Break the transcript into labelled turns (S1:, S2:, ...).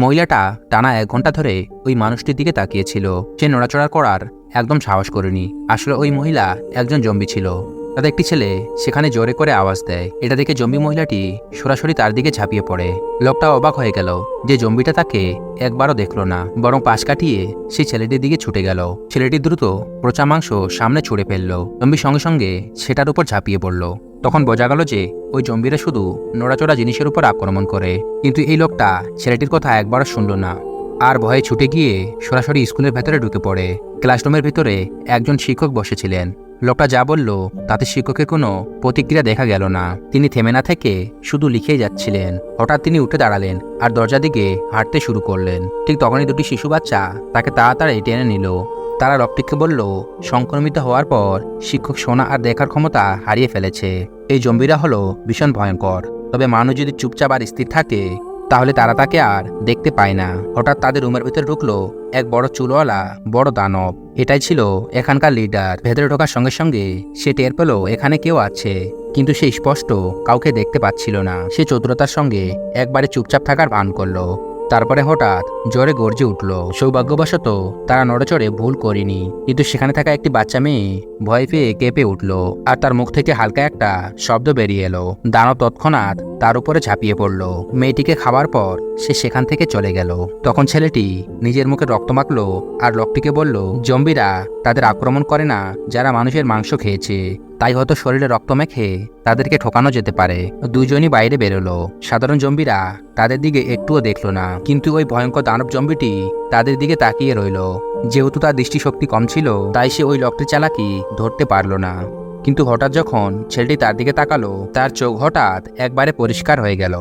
S1: মহিলাটা টানা 1 ঘন্টা ধরে ওই মানুষটির দিকে তাকিয়েছিল। সে নড়াচড়া করার একদম সাহস করেনি। আসলে ওই মহিলা একজন জম্বি ছিল। তাদের একটি ছেলে সেখানে জোরে করে আওয়াজ দেয়। এটা দেখে জম্বি মহিলাটি সরাসরি তার দিকে ঝাঁপিয়ে পড়ে। লোকটা অবাক হয়ে গেল যে জম্বিটা তাকে একবারও দেখলো না, বরং পাশ কাটিয়ে সেই ছেলেটির দিকে ছুটে গেল। ছেলেটি দ্রুত পচা মাংস সামনে ছুঁড়ে ফেললো। জম্বি সঙ্গে সঙ্গে সেটার উপর ঝাঁপিয়ে পড়ল। তখন বোঝা গেল যে ওই জম্বিরা শুধু নড়াচড়া জিনিসের উপর আক্রমণ করে। কিন্তু এই লোকটা ছেলেটির কথা একবারও শুনল না, আর ভয়ে ছুটে গিয়ে সরাসরি স্কুলের ভেতরে ঢুকে পড়ে। ক্লাসরুমের ভিতরে একজন শিক্ষক বসেছিলেন। লোকটা যা বলল তাতে শিক্ষকের কোনো প্রতিক্রিয়া দেখা গেল না। তিনি থেমে না থেকে শুধু লিখেই যাচ্ছিলেন। হঠাৎ তিনি উঠে দাঁড়ালেন আর দরজার দিকে হাঁটতে শুরু করলেন। ঠিক তখনই দুটি শিশু বাচ্চা তাকে তাড়াতাড়ি টেনে নিল। তারা লোকটিকে বলল, সংক্রমিত হওয়ার পর শিক্ষক শোনা আর দেখার ক্ষমতা হারিয়ে ফেলেছে। এই জম্বিরা হলো ভীষণ ভয়ঙ্কর, তবে মানুষ যদি চুপচাপ আর স্থির থাকে তাহলে তারা তাকে আর দেখতে পায় না। হঠাৎ তাদের রুমের ভিতরে ঢুকলো এক বড় চুলওয়ালা বড় দানব। এটাই ছিল এখানকার লিডার। ভেতরে ঢোকার সঙ্গে সঙ্গে সে টের পেল এখানে কেউ আছে, কিন্তু সে স্পষ্ট কাউকে দেখতে পাচ্ছিল না। সে চতুরতার সঙ্গে একবারে চুপচাপ থাকার ভান করলো। তারপরে হঠাৎ জোরে গর্জে উঠল। সৌভাগ্যবশত তারা নড়েচড়ে ভুল করেনি, কিন্তু সেখানে থাকা একটি বাচ্চা মেয়ে ভয় পেয়ে কেঁপে উঠল আর তার মুখ থেকে হালকা একটা শব্দ বেরিয়ে এলো। দানব তৎক্ষণাৎ তার উপরে ঝাঁপিয়ে পড়ল। মেয়েটিকে খাওয়ার পর সে সেখান থেকে চলে গেল। তখন ছেলেটি নিজের মুখে রক্ত মাখলো আর লোকটিকে বলল, জম্বিরা তাদের আক্রমণ করে না যারা মানুষের মাংস খেয়েছে, তাই হয়তো শরীরে রক্ত মেখে তাদেরকে ঠকানো যেতে পারে। দুইজনই বাইরে বেরোলো। সাধারণ জম্বিরা তাদের দিকে একটুও দেখলো না, কিন্তু ওই ভয়ঙ্কর দানব জম্বিটি তাদের দিকে তাকিয়ে রইল। যেহেতু তার দৃষ্টিশক্তি কম ছিল, তাই সে ওই লোকটির চালাকি ধরতে পারল না। কিন্তু হঠাৎ যখন ছেলেটি তার দিকে তাকালো, তার চোখ হঠাৎ একবারে পরিষ্কার হয়ে গেল।